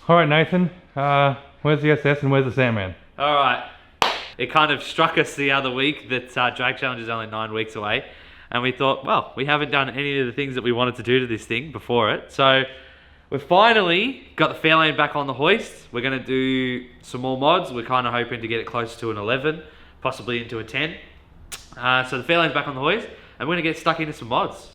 All right, Nathan, where's the SS and where's the Sandman? All right. It kind of struck us the other week that Drag Challenge is only 9 weeks away. And we thought, well, we haven't done any of the things that we wanted to do to this thing before it. So we've finally got the Fairlane back on the hoist. We're going to do some more mods. We're kind of hoping to get it close to an 11, possibly into a 10. So the Fairlane's back on the hoist, and we're going to get stuck into some mods.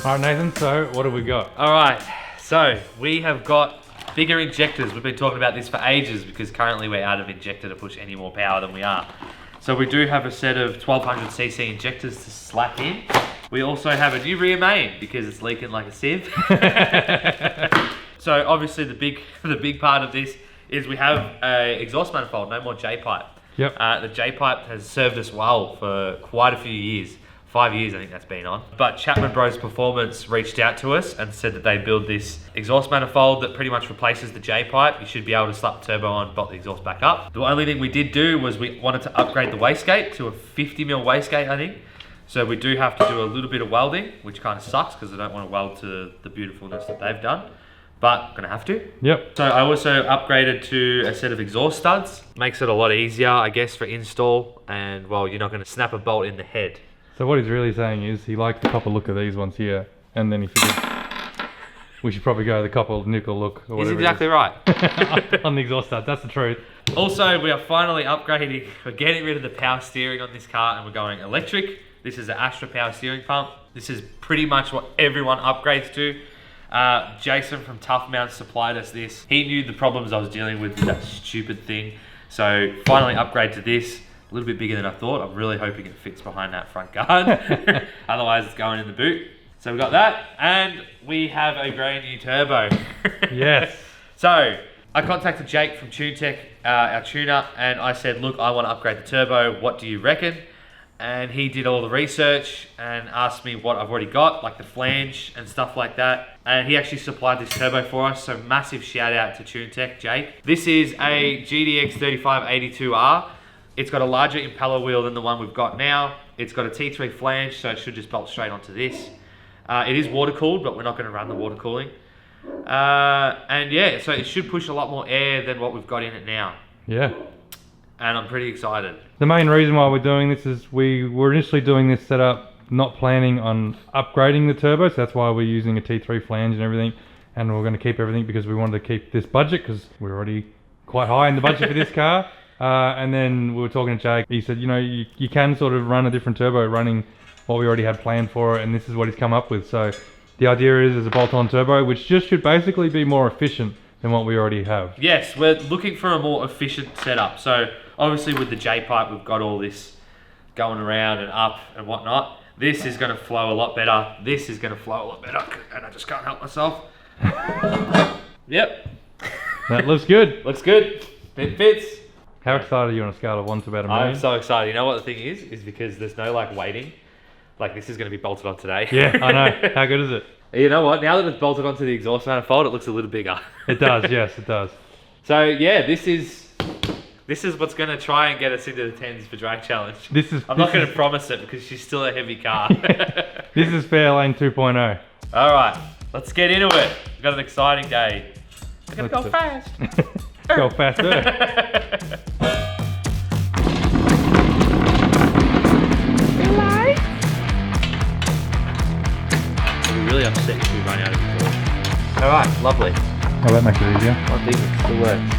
All right, Nathan, so what have we got? All right, so we have got bigger injectors. We've been talking about this for ages because currently we're out of injector to push any more power than we are. So we do have a set of 1200cc injectors to slap in. We also have a new rear main because it's leaking like a sieve. So obviously the big part of this is we have a exhaust manifold, no more J-pipe. Yep. The J-pipe has served us well for quite a few years. 5 years I think that's been on. But Chapman Brothers Performance reached out to us and said that they build this exhaust manifold that pretty much replaces the J-pipe. You should be able to slap the turbo on, bolt the exhaust back up. The only thing we did do was we wanted to upgrade the wastegate to a 50mm wastegate, I think. So we do have to do a little bit of welding, which kind of sucks because I don't want to weld to the beautifulness that they've done. But gonna have to. Yep. So I also upgraded to a set of exhaust studs. Makes it a lot easier, I guess, for install. And well, you're not gonna snap a bolt in the head. So what he's really saying is he likes the copper look of these ones here, and then he figured we should probably go the copper nickel look or whatever. He's exactly right. On the exhaust stud, that's the truth. Also, we are finally upgrading. We're getting rid of the power steering on this car and we're going electric. This is an Astra power steering pump. This is pretty much what everyone upgrades to. Jason from Tough Mounts supplied us this. He knew the problems I was dealing with that stupid thing. So finally upgrade to this. A little bit bigger than I thought. I'm really hoping it fits behind that front guard. Otherwise it's going in the boot. So we got that, and we have a brand new turbo. Yes. So I contacted Jake from TuneTech, our tuner, and I said, look, I want to upgrade the turbo. What do you reckon? And he did all the research and asked me what I've already got, like the flange and stuff like that. And he actually supplied this turbo for us. So massive shout out to TuneTech, Jake. This is a GDX 3582R. It's got a larger impeller wheel than the one we've got now. It's got a T3 flange, so it should just bolt straight onto this. It is water cooled, but we're not going to run the water cooling. And yeah, so it should push a lot more air than what we've got in it now. Yeah. And I'm pretty excited. The main reason why we're doing this is we were initially doing this setup not planning on upgrading the turbo, so that's why we're using a T3 flange and everything. And we're going to keep everything because we wanted to keep this budget because we're already quite high in the budget for this car. And then we were talking to Jake. He said, you know, you can sort of run a different turbo running what we already had planned for it, and this is what he's come up with. So the idea is a bolt-on turbo, which just should basically be more efficient than what we already have. Yes, we're looking for a more efficient setup. So obviously with the J-pipe, we've got all this going around and up and whatnot. This is going to flow a lot better. This is going to flow a lot better, and I just can't help myself. Yep. That looks good. Looks good. It fits. How excited are you on a scale of 1 to about a million? I'm so excited. You know what the thing is because there's no like waiting. Like this is going to be bolted on today. Yeah, I know. How good is it? You know what? Now that it's bolted onto the exhaust manifold, it looks a little bigger. It does, yes, it does. So yeah, this is what's going to try and get us into the 10s for Drag Challenge. I'm not going to promise it because she's still a heavy car. This is Fairlane 2.0. All right, let's get into it. We've got an exciting day. We're going to go fast. Go faster. Really upset if we run out of fuel. Alright, lovely. Oh, that makes it easier. I think it still works.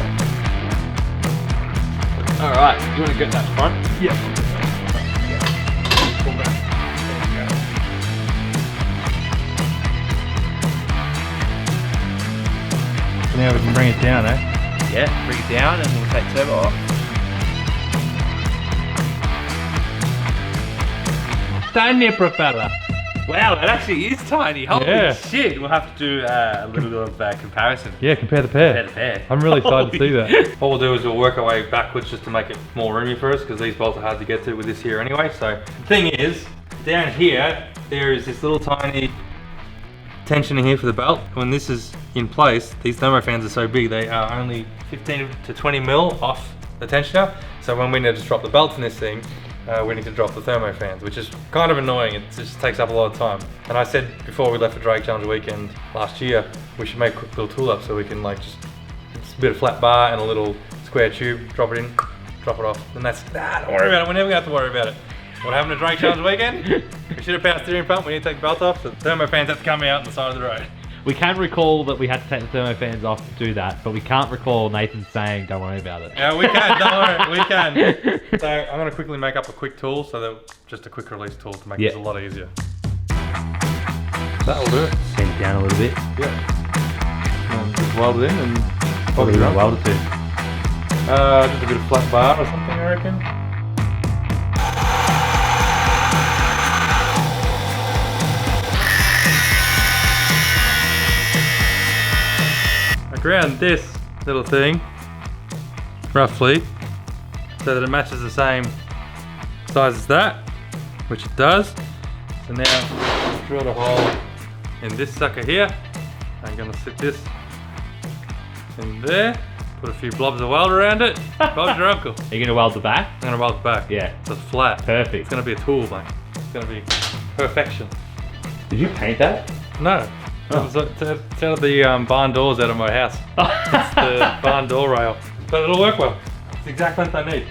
Alright, you want to get that front? Yep. Pull back. There you go. So now we can bring it down, eh? Yeah, bring it down and we'll take turbo off. Tiny propeller. Wow, that actually is tiny. Holy Yeah. shit. We'll have to do a little bit of comparison. Yeah, compare the pair. Compare the pair. I'm really excited to see that. What we'll do is we'll work our way backwards just to make it more roomy for us because these bolts are hard to get to with this here anyway. So the thing is, down here, there is this little tiny tension in here for the belt. When this is in place, these thermo fans are so big, they are only 15 to 20 mil off the tensioner. So when we need to drop the belts in this thing, we need to drop the thermo fans, which is kind of annoying. It just takes up a lot of time. And I said before we left for Drake Challenge weekend last year, we should make a quick little tool up so we can like just a bit of flat bar and a little square tube, drop it in, drop it off. And that's, don't worry about it, we're never gonna have to worry about it. What happened to Drake Challenge weekend? We should have power steering pump, we need to take the belt off, so the thermo fans have to come out on the side of the road. We can recall that we had to take the thermo fans off to do that, but we can't recall Nathan saying, don't worry about it. Yeah, we can, don't worry, we can. So I'm gonna quickly make up a quick tool, so that just a quick release tool to make this a lot easier. That'll do it. Bend it down a little bit. Yeah. Just weld it in and What are we going to weld it to? just a bit of flat bar or something, I reckon. I ground this little thing roughly so that it matches the same size as that, which it does. So now drilled a hole in this sucker here. I'm gonna sit this in there, put a few blobs of weld around it. Bob's your uncle. Are you going to weld the back? I'm gonna weld it back. Yeah. So it's flat. Perfect. It's gonna be a tool, mate. It's gonna be perfection. Did you paint that? No. Oh. It's out of the barn doors out of my house. It's the barn door rail. But it'll work well. It's the exact length I need.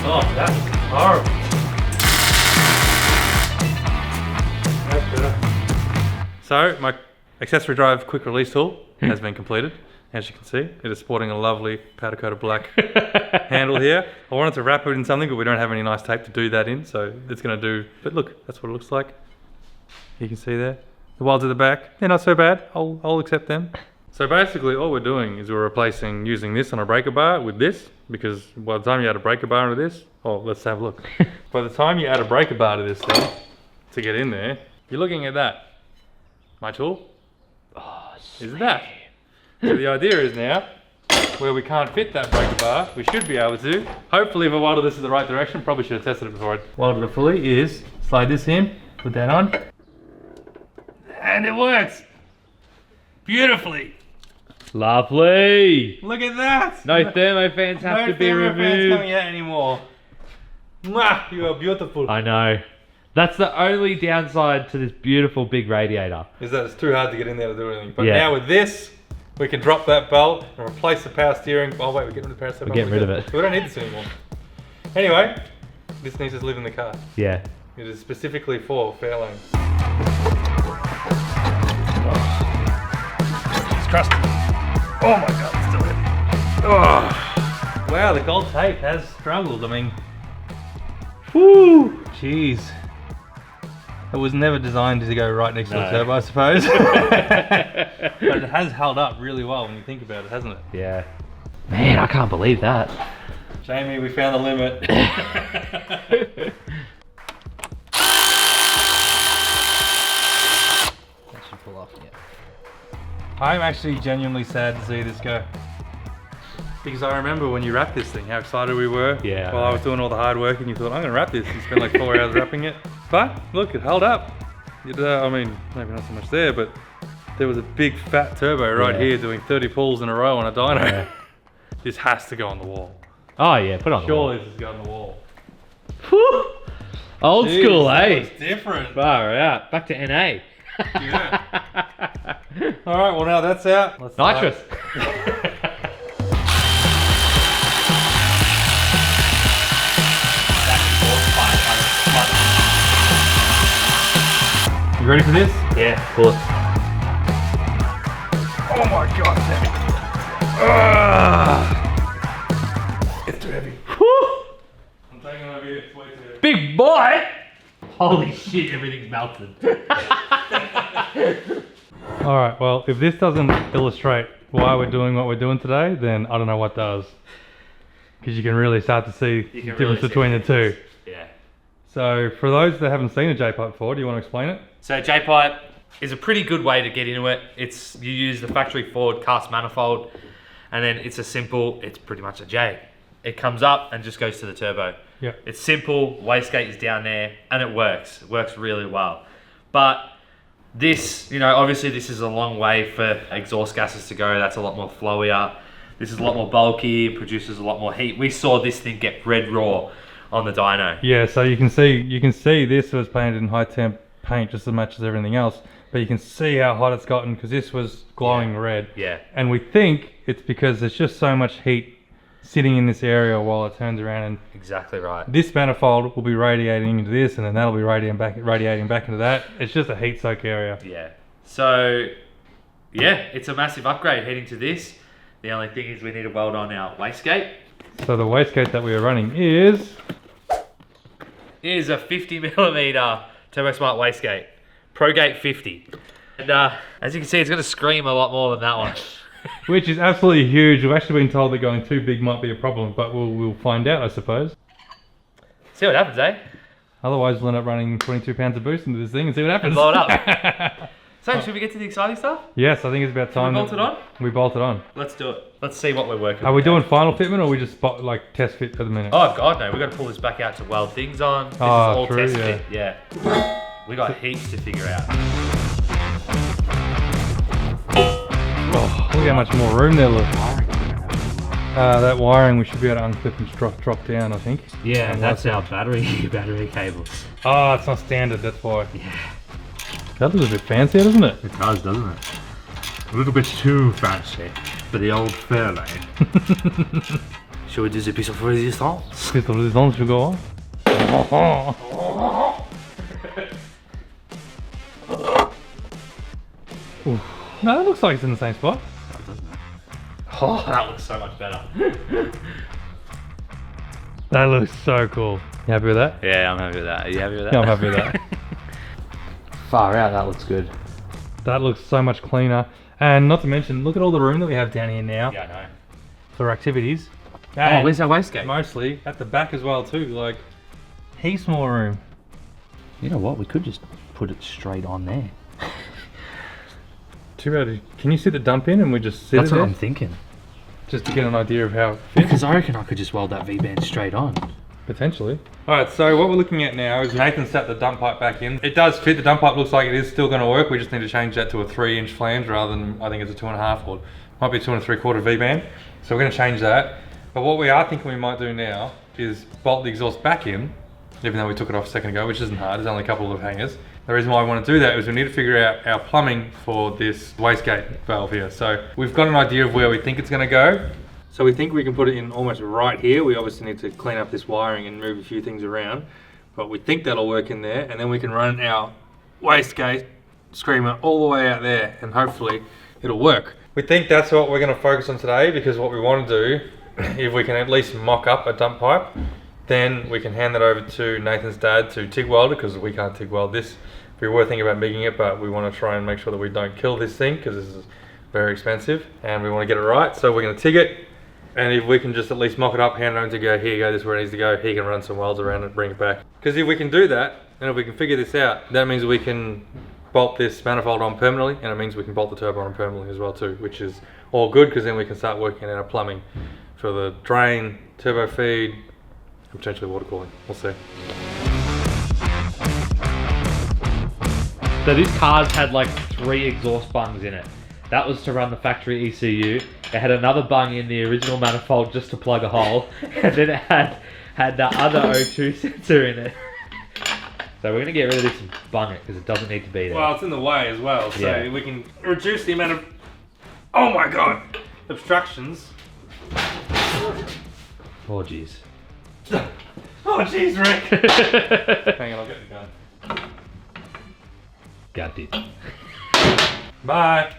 Oh, that's horrible. That's better. So, my accessory drive quick release tool has been completed. As you can see, it is sporting a lovely powder coated black handle here. I wanted to wrap it in something, but we don't have any nice tape to do that in, so it's gonna do, but look, that's what it looks like. You can see there. The welds at the back, they're not so bad, I'll accept them. So basically all we're doing is we're replacing using this on a breaker bar with this, because by the time you add a breaker bar to this, oh, let's have a look. By the time you add a breaker bar to this thing, to get in there, you're looking at that. My tool is that. So the idea is now, where we can't fit that breaker bar, we should be able to, hopefully if I welded this in the right direction, probably should have tested it before I welded it fully, is slide this in, put that on, and it works beautifully. Lovely. Look at that. No thermo fans have to be No thermo fans removed. coming out anymore. Mwah, you are beautiful. I know. That's the only downside to this beautiful big radiator. Is that it's too hard to get in there to do anything. But Yeah. now with this, we can drop that belt and replace the power steering. Oh wait, we're getting rid of the power steering. We're getting rid of it. We don't need this anymore. Anyway, this needs to live in the car. Yeah. It is specifically for Fairlane. It's crusty. Oh my god, it's still in. Oh. Wow, the gold tape has struggled. I mean, whoo, jeez. It was never designed to go right next to the turbo, I suppose. But it has held up really well when you think about it, hasn't it? Yeah. Man, I can't believe that. Jamie, we found the limit. That should pull off, yeah. I'm actually genuinely sad to see this go. Because I remember when you wrapped this thing, how excited we were. Yeah. While I was doing all the hard work and you thought, I'm gonna wrap this. You spent like 4 hours wrapping it. But look, it held up. I mean, maybe not so much there, but there was a big fat turbo right here doing 30 pulls in a row on a dyno. Yeah. This has to go on the wall. Oh yeah, put it on the wall. Surely this is going on the wall. Whew. Old Jeez, school, that eh? was different. Far out. Back to NA. Yeah. All right, well now that's out. Let's Nitrous. You ready for this? Yeah, of course. Oh my god, it's heavy. It's too heavy. I'm taking it over here, it's way too heavy. Big boy! Holy shit, everything's melted. Alright, well, if this doesn't illustrate why we're doing what we're doing today, then I don't know what does. Because you can really start to see the difference between the two. Yeah. So, for those that haven't seen a J-pipe before, do you want to explain it? So J-pipe is a pretty good way to get into it. It's, you use the factory forward cast manifold, and then it's pretty much a J. It comes up and just goes to the turbo. Yeah. It's simple, wastegate is down there, and it works. It works really well. But this, obviously this is a long way for exhaust gases to go. That's a lot more flowier. This is a lot more bulky, produces a lot more heat. We saw this thing get red raw on the dyno. Yeah, so you can see this was painted in high temp paint just as much as everything else, but you can see how hot it's gotten because this was glowing red. Yeah. And we think it's because there's just so much heat sitting in this area while it turns around, and Exactly right. this manifold will be radiating into this, and then that'll be radiating back into that. It's just a heat soak area. Yeah. So, yeah, it's a massive upgrade heading to this. The only thing is we need to weld on our wastegate. So the wastegate that we are running is A 50mm Turbo Smart wastegate. ProGate 50. And as you can see, it's going to scream a lot more than that one. which is absolutely huge. We've actually been told that going too big might be a problem, but we'll find out, I suppose. See what happens, eh? Otherwise, we'll end up running 22 pounds of boost into this thing and see what happens. Blow it up. So, should we get to the exciting stuff? Yes, I think it's about time. We bolt it on? We bolt it on. Let's do it. Let's see what we're working with. Are we doing final fitment, or are we just like test fit at the minute? Oh god, no! We got to pull this back out to weld things on. This is Oh, all true, test yeah. fit. Yeah. We got heaps to figure out. Oh, look how much more room there, look. That wiring we should be able to unclip and drop down, I think. Yeah, And that's what's our battery cables. Oh, it's not standard, that's why. Yeah. That looks a bit fancier, doesn't it? It does, doesn't it? A little bit too fancy for the old Fairlane. Should we do the piece of resistance? Pistol resistance should go on. Oof. No, that looks like it's in the same spot. Oh, that looks so much better. That looks so cool. You happy with that? Yeah, I'm happy with that. Are you happy with that? Yeah, I'm happy with that. Far out, that looks good. That looks so much cleaner. And not to mention, look at all the room that we have down here now Yeah, I know. for activities. Oh, And where's our wastegate? mostly at the back as well too, like heaps more room. You know what? We could just put it straight on there. Too bad. Can you sit the dump in and we just sit That's it what there? I'm thinking. Just to get an idea of how it fits, Because I reckon I could just weld that V-band straight on. potentially. Alright, so what we're looking at now is Nathan set the dump pipe back in. It does fit, the dump pipe looks like it is still going to work. We just need to change that to a 3-inch flange rather than, I think it's a 2.5, or might be a 2 3/4 V-band. So we're going to change that. But what we are thinking we might do now is bolt the exhaust back in, even though we took it off a second ago, which isn't hard, there's only a couple of hangers. The reason why I want to do that is we need to figure out our plumbing for this wastegate valve here. So we've got an idea of where we think it's going to go. So we think we can put it in almost right here. We obviously need to clean up this wiring and move a few things around, but we think that'll work in there, and then we can run our wastegate screamer all the way out there, and hopefully it'll work. We think that's what we're going to focus on today, because what we want to do, if we can at least mock up a dump pipe, then we can hand that over to Nathan's dad to TIG weld it, because we can't TIG weld this. We were thinking about MIGging it, but we want to try and make sure that we don't kill this thing, because this is very expensive and we want to get it right. So we're going to TIG it, and if we can just at least mock it up, hand it over to go, here you go, this is where it needs to go, he can run some welds around it and bring it back. Because if we can do that, and if we can figure this out, that means we can bolt this manifold on permanently, and it means we can bolt the turbo on permanently as well too, which is all good, because then we can start working on our plumbing for the drain, turbo feed, and potentially water cooling. We'll see. So this car's had like 3 exhaust bungs in it. That was to run the factory ECU. It had another bung in the original manifold just to plug a hole. And then it had the other O2 sensor in it. So we're going to get rid of this and bung it because it doesn't need to be there. Well, it's in the way as well, so Yeah. we can reduce the amount of, oh my god, obstructions. Oh jeez. Oh jeez, Rick. Hang on, I'll get the gun. Got it. Bye.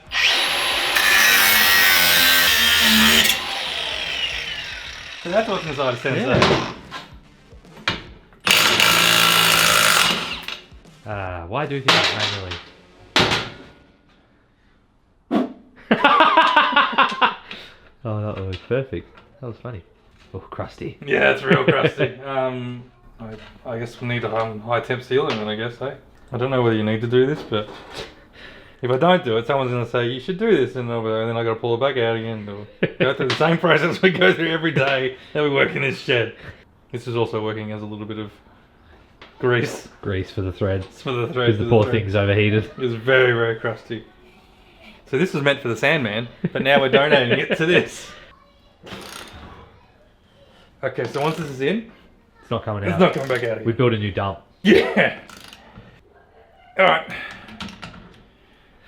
So that's what's inside a sensor. Why do things manually? Oh, that was perfect. That was funny. Oh, crusty. Yeah, it's real crusty. I guess we need a high temp sealing then, I guess, eh? I don't know whether you need to do this, but if I don't do it, someone's going to say, you should do this, and then I got to pull it back out again. Or go through the same process we go through every day that we work in this shed. This is also working as a little bit of grease. Grease for the thread. It's for the thread. Because the poor thing's overheated. It's very, very crusty. So this was meant for the Sandman, but now we're donating it to this. Okay, so once this is in, It's not coming out. it's not coming back out again. We built a new dump. Yeah! Alright.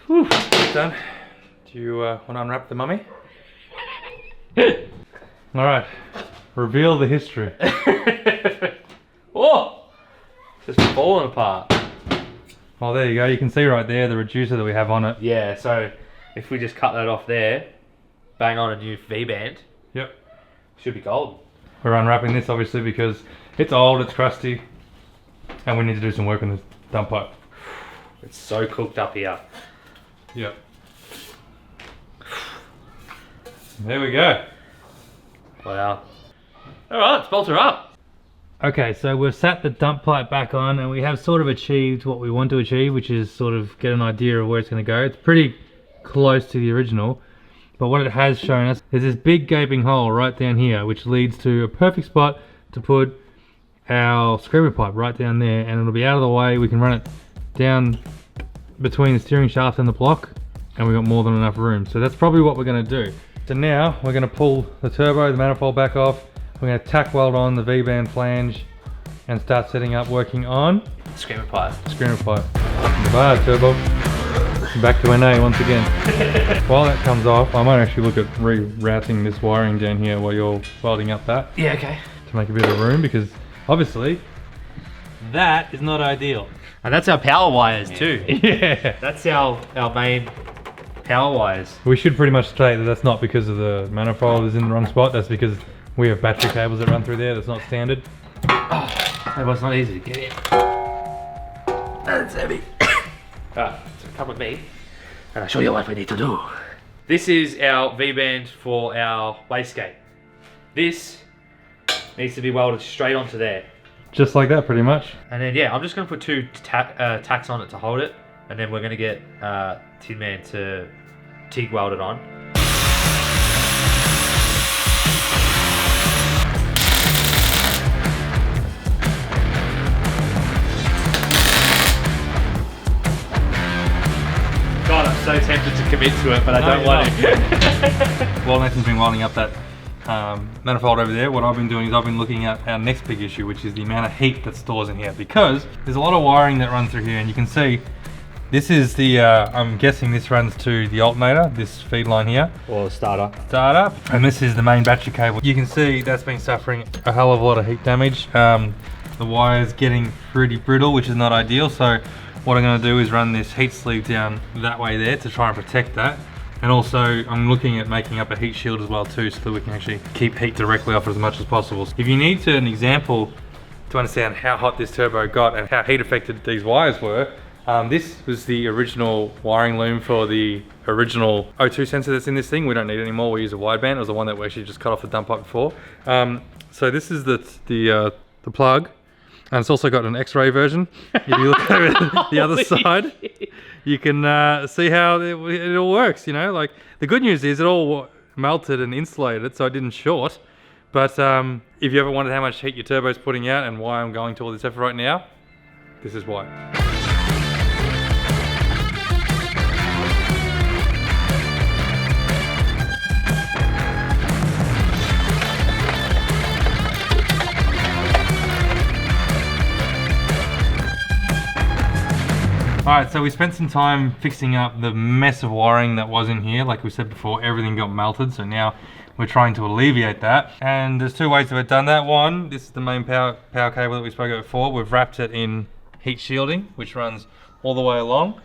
Whew, done. Do you want to unwrap the mummy? Alright. Reveal the history. Oh! It's just falling apart. Oh, there you go. You can see right there the reducer that we have on it. Yeah, so if we just cut that off there, bang on a new V-band, Yep. should be gold. We're unwrapping this obviously because it's old, it's crusty, and we need to do some work on this dump pipe. It's so cooked up here. Yep. There we go. Wow. Alright, let's bolt her up. Okay, so we've sat the dump pipe back on and we have sort of achieved what we want to achieve, which is sort of get an idea of where it's going to go. It's pretty close to the original, but what it has shown us is this big gaping hole right down here, which leads to a perfect spot to put our screamer pipe right down there, and it'll be out of the way. We can run it down between the steering shaft and the block, and we've got more than enough room. So that's probably what we're going to do. So now we're going to pull the turbo, the manifold back off. We're going to tack weld on the V-band flange and start setting up working on Screamer pipe. screamer pipe. Goodbye, turbo. Back to NA once again. While that comes off, I might actually look at rerouting this wiring down here while you're welding up that Yeah, okay. to make a bit of room, because obviously that is not ideal. And that's our power wires too. Yeah. That's our main power wires. We should pretty much state that that's not because of the manifold is in the wrong spot. That's because we have battery cables that run through there. That's not standard. That was not easy to get in. That's heavy. Alright, so come with me and I'll show you what we need to do. This is our V-band for our wastegate. This needs to be welded straight onto there. Just like that, pretty much. And then yeah, I'm just going to put two tacks on it to hold it, and then we're going to get Tin Man to TIG weld it on. God, I'm so tempted to commit to it, but I don't want to. While Nathan's been welding up that manifold over there, what I've been doing is I've been looking at our next big issue, which is the amount of heat that stores in here, because there's a lot of wiring that runs through here, and you can see this is the, I'm guessing this runs to the alternator, this feed line here. Or the starter. Starter, and this is the main battery cable. You can see that's been suffering a hell of a lot of heat damage. The wire's getting pretty brittle, which is not ideal, so what I'm going to do is run this heat sleeve down that way there to try and protect that. And also I'm looking at making up a heat shield as well too, so that we can actually keep heat directly off it as much as possible. If you need an example to understand how hot this turbo got and how heat affected these wires were, this was the original wiring loom for the original O2 sensor that's in this thing. We don't need it anymore, we use a wideband. It was the one that we actually just cut off the dump pipe before. So this is the plug. And it's also got an X-ray version. If you look over the other side, you can see how it all works, you know. Like, the good news is it all melted and insulated, so it didn't short. But if you ever wondered how much heat your turbo's putting out and why I'm going to all this effort right now, this is why. Alright, so we spent some time fixing up the mess of wiring that was in here. Like we said before, everything got melted, so now we're trying to alleviate that. And there's two ways that we've done that. One, this is the main power cable that we spoke about before. We've wrapped it in heat shielding, which runs all the way along.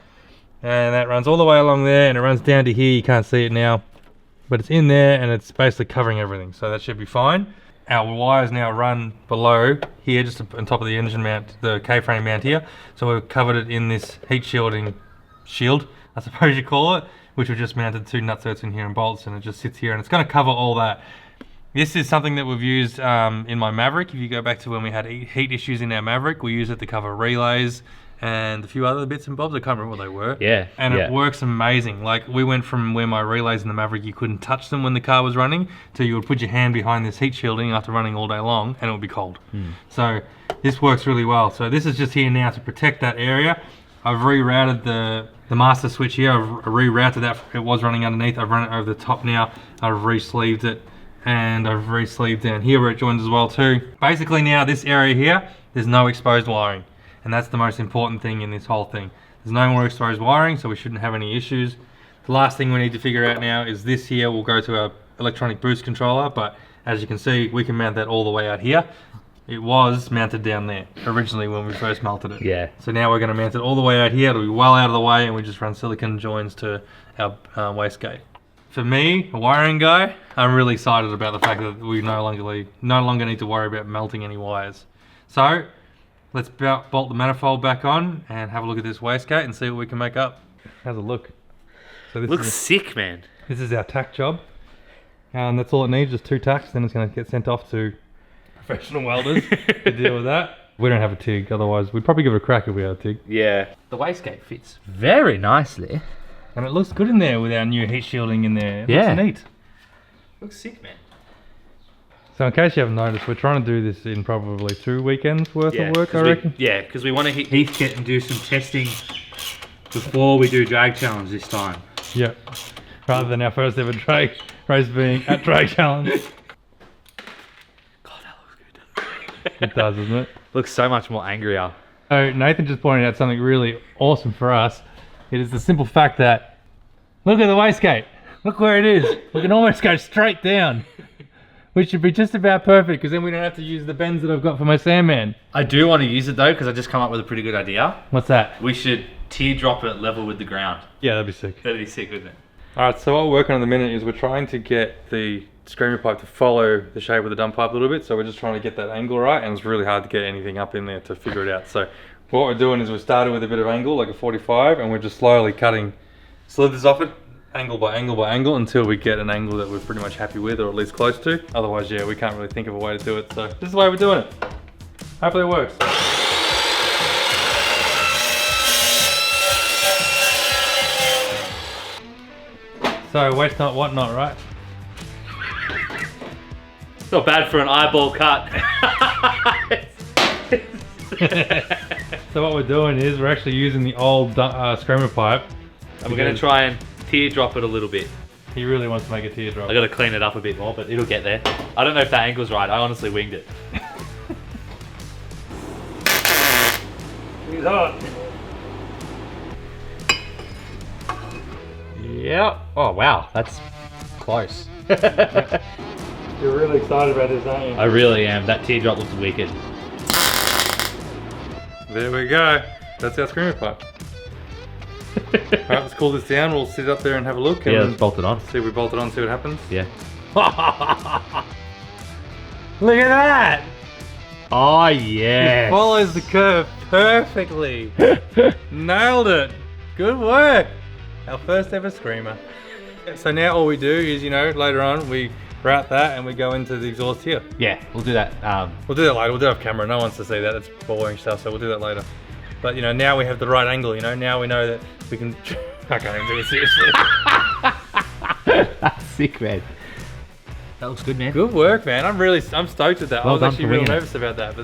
And that runs all the way along there, and it runs down to here. You can't see it now, but it's in there and it's basically covering everything, so that should be fine. Our wires now run below here, just on top of the engine mount, the K-frame mount here. So we've covered it in this heat shielding shield, I suppose you call it, which we've just mounted two nutserts in here and bolts, and it just sits here, and it's going to cover all that. This is something that we've used in my Maverick. If you go back to when we had heat issues in our Maverick, we use it to cover relays and a few other bits and bobs. I can't remember what they were. Yeah. And it works amazing. Like, we went from where my relays in the Maverick, you couldn't touch them when the car was running, to you would put your hand behind this heat shielding after running all day long and it would be cold. So this works really well. So this is just here now to protect that area. I've rerouted the master switch here. I've rerouted that. It was running underneath. I've run it over the top now. I've re-sleeved it, and I've re-sleeved down here where it joins as well too. Basically now this area here, there's no exposed wiring, and that's the most important thing in this whole thing. There's no more exposed wiring, so we shouldn't have any issues. The last thing we need to figure out now is this here will go to our electronic boost controller, but as you can see, we can mount that all the way out here. It was mounted down there originally when we first melted it. Yeah. So now we're going to mount it all the way out here. It'll be well out of the way, and we just run silicon joins to our wastegate. For me, a wiring guy, I'm really excited about the fact that we no longer need to worry about melting any wires. So let's bolt the manifold back on and have a look at this wastegate and see what we can make up. How's it look? So this Looks sick, man. This is our tack job, and that's all it needs, just 2 tacks. Then it's going to get sent off to professional welders to deal with that. We don't have a TIG, otherwise we'd probably give it a crack if we had a TIG. Yeah. The wastegate fits very nicely. And it looks good in there with our new heat shielding in there. It Yeah. looks neat. Looks sick, man. So in case you haven't noticed, we're trying to do this in probably 2 weekends worth of work, I reckon. Because we want to hit Heathkit and do some testing before we do drag challenge this time. Yep. Rather than our first ever drag race being at drag challenge. God, that looks good. It does, doesn't it? Looks so much more angrier. So Nathan just pointed out something really awesome for us. It is the simple fact that, look at the wastegate. Look where it is. We can almost go straight down. Which should be just about perfect, because then we don't have to use the bends that I've got for my Sandman. I do want to use it though, because I just come up with a pretty good idea. What's that? We should teardrop it level with the ground. Yeah, that'd be sick. That'd be sick, wouldn't it? Alright, so what we're working on at the minute is we're trying to get the screamer pipe to follow the shape of the dump pipe a little bit, so we're just trying to get that angle right, and it's really hard to get anything up in there to figure it out. So what we're doing is we started with a bit of angle, like a 45, and we're just slowly cutting slithers off it, angle by angle by angle, until we get an angle that we're pretty much happy with, or at least close to. Otherwise, yeah, we can't really think of a way to do it, so this is the way we're doing it. Hopefully it works. So waste not, what not, right? Not bad for an eyeball cut. So what we're doing is we're actually using the old screamer pipe. And we're going to try and teardrop it a little bit. He really wants to make a teardrop. I got to clean it up a bit more, but it'll get there. I don't know if that angle's right. I honestly winged it. He's hot. Yeah. Oh wow, that's close. You're really excited about this, aren't you? I really am. That teardrop looks wicked. There we go. That's our screamer pipe. Alright, let's cool this down. We'll sit up there and have a look. Yeah, And let's bolt it on. see if we bolt it on, see what happens. Yeah. Look at that! Oh It yeah. follows the curve perfectly. Nailed it. Good work. Our first ever screamer. So now all we do is, you know, later on we route that and we go into the exhaust here. Yeah, we'll do that. We'll do that later. We'll do it off camera. No one wants to see that. That's boring stuff. So we'll do that later. But you know, now we have the right angle. You know, now we know that we can. I can't even do it seriously. That's sick, man. That looks good, man. Good work, man. I'm stoked with that. Well I was done actually for real winging it. nervous about that, but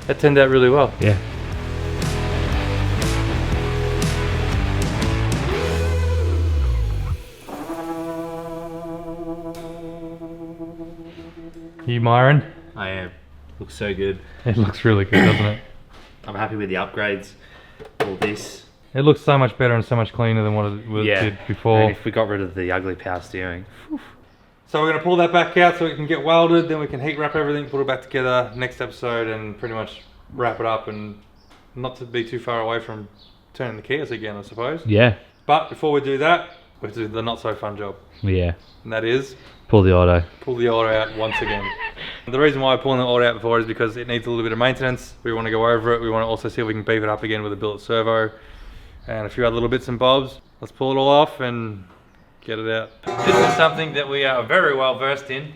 that turned out really well. Yeah. You, Myron? I am. Looks so good. It looks really good, doesn't it? I'm happy with the upgrades. All this. It looks so much better and so much cleaner than what it did before. And if we got rid of the ugly power steering. So we're going to pull that back out so it can get welded, then we can heat wrap everything, put it back together next episode and pretty much wrap it up and not to be too far away from turning the keys again, I suppose. Yeah. But before we do that, we have to do the not so fun job. Yeah. And that is Pull the auto. pull the auto out once again. The reason why I'm pulling the auto out before is because it needs a little bit of maintenance. We want to go over it. We want to also see if we can beef it up again with a billet servo and a few other little bits and bobs. Let's pull it all off and get it out. This is something that we are very well versed in.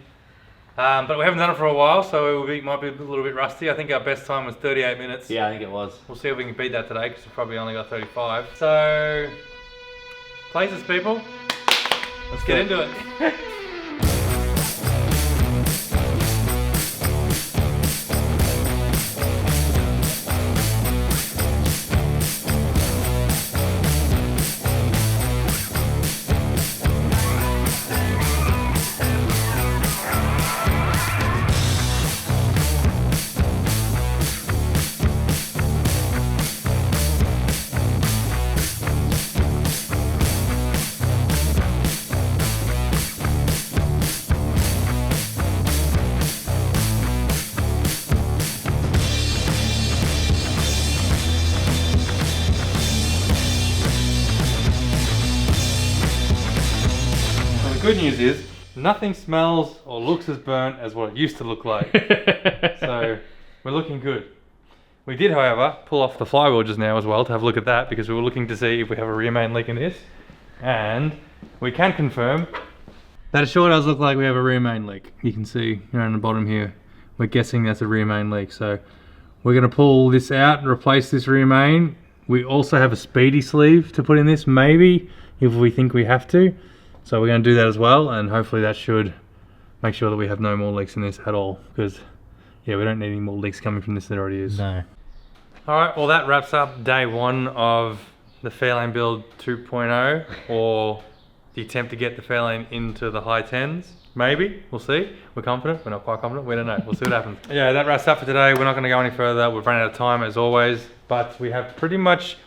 But we haven't done it for a while, so might be a little bit rusty. I think our best time was 38 minutes. Yeah, I think it was. We'll see if we can beat that today, because we probably only got 35. So, places, people. Let's get into it. The good news is, nothing smells or looks as burnt as what it used to look like. So, we're looking good. We did, however, pull off the flywheel just now as well to have a look at that, because we were looking to see if we have a rear main leak in this. And we can confirm that it sure does look like we have a rear main leak. You can see around the bottom here, we're guessing that's a rear main leak. So, we're going to pull this out and replace this rear main. We also have a speedy sleeve to put in this, maybe, if we think we have to. So we're going to do that as well, and hopefully that should make sure that we have no more leaks in this at all, because yeah, we don't need any more leaks coming from this than there already is. No. Alright, well that wraps up day one of the Fairlane build 2.0, or the attempt to get the Fairlane into the high 10s. Maybe, we'll see. We're confident, we're not quite confident, we don't know, we'll see what happens. Yeah, that wraps up for today. We're not going to go any further, we've run out of time as always, but we have pretty much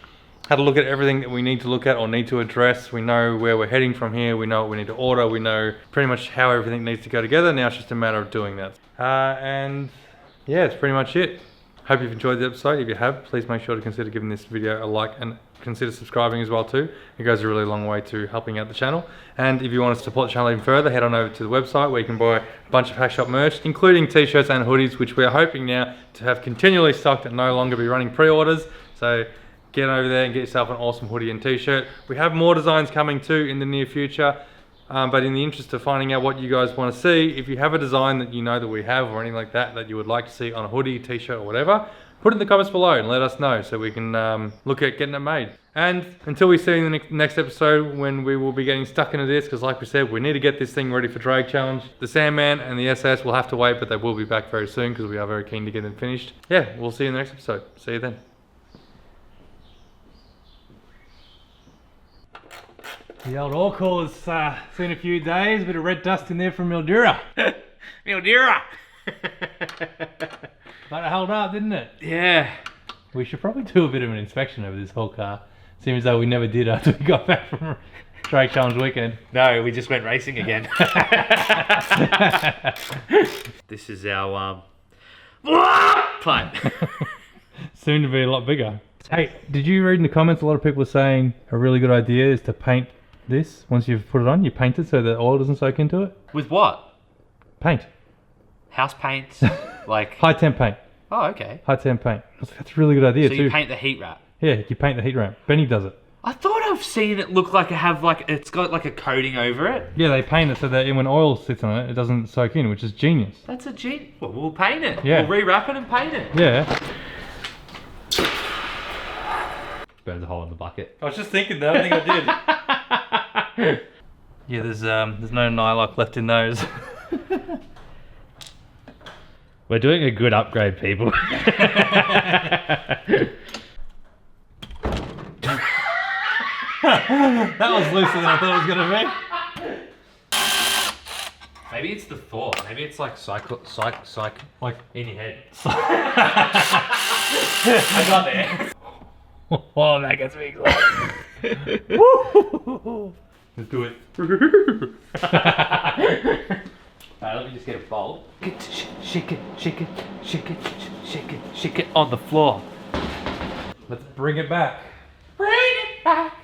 had a look at everything that we need to look at or need to address. We know where we're heading from here, we know what we need to order, we know pretty much how everything needs to go together. Now it's just a matter of doing that. And yeah, it's pretty much it. Hope you've enjoyed the episode. If you have, please make sure to consider giving this video a like and consider subscribing as well too. It goes a really long way to helping out the channel. And if you want to support the channel even further, head on over to the website where you can buy a bunch of Hackshop merch, including t-shirts and hoodies, which we are hoping now to have continually stocked and no longer be running pre-orders. So get over there and get yourself an awesome hoodie and t-shirt. We have more designs coming too in the near future. But in the interest of finding out what you guys want to see, if you have a design that you know that we have or anything like that that you would like to see on a hoodie, t-shirt or whatever, put it in the comments below and let us know so we can look at getting it made. And until we see you in the next episode, when we will be getting stuck into this, because like we said, we need to get this thing ready for Drag Challenge. The Sandman and the SS will have to wait, but they will be back very soon because we are very keen to get them finished. Yeah, we'll see you in the next episode. See you then. The old Orcall has seen a few days, a bit of red dust in there from Mildura. Mildura! But it held up, didn't it? Yeah. We should probably do a bit of an inspection over this whole car. Seems as though we never did after we got back from Drag Challenge weekend. No, we just went racing again. This is our plane. Soon to be a lot bigger. Hey, did you read in the comments a lot of people are saying a really good idea is to paint this? Once you've put it on, you paint it so the oil doesn't soak into it? With what? Paint. House paint? Like... High temp paint. Oh, okay. High temp paint. That's a really good idea so too. you paint the heat wrap? Yeah, you paint the heat wrap. Benny does it. I thought I've seen it look like it's got like a coating over it. Yeah, they paint it so that when oil sits on it, it doesn't soak in, which is genius. That's a genius. Well, we'll paint it. Yeah. We'll rewrap it and paint it. Yeah. Burns a hole in the bucket. I was just thinking that. I think I did. Yeah, there's no nylock left in those. We're doing a good upgrade, people. That was looser than I thought it was going to be. Maybe it's the thought. Maybe it's like psych Like in your head. I got there. oh, that gets me excited. Let's do it. Let me just get a bowl. Shake it, shake it, shake it, shake it, shake it on the floor. Let's bring it back. Bring it back.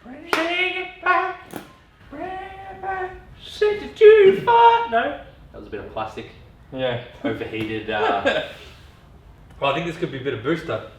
Bring it back. Bring it back. Send it too far. No. That was a bit of plastic. Yeah. Overheated. Well, I think this could be a bit of booster.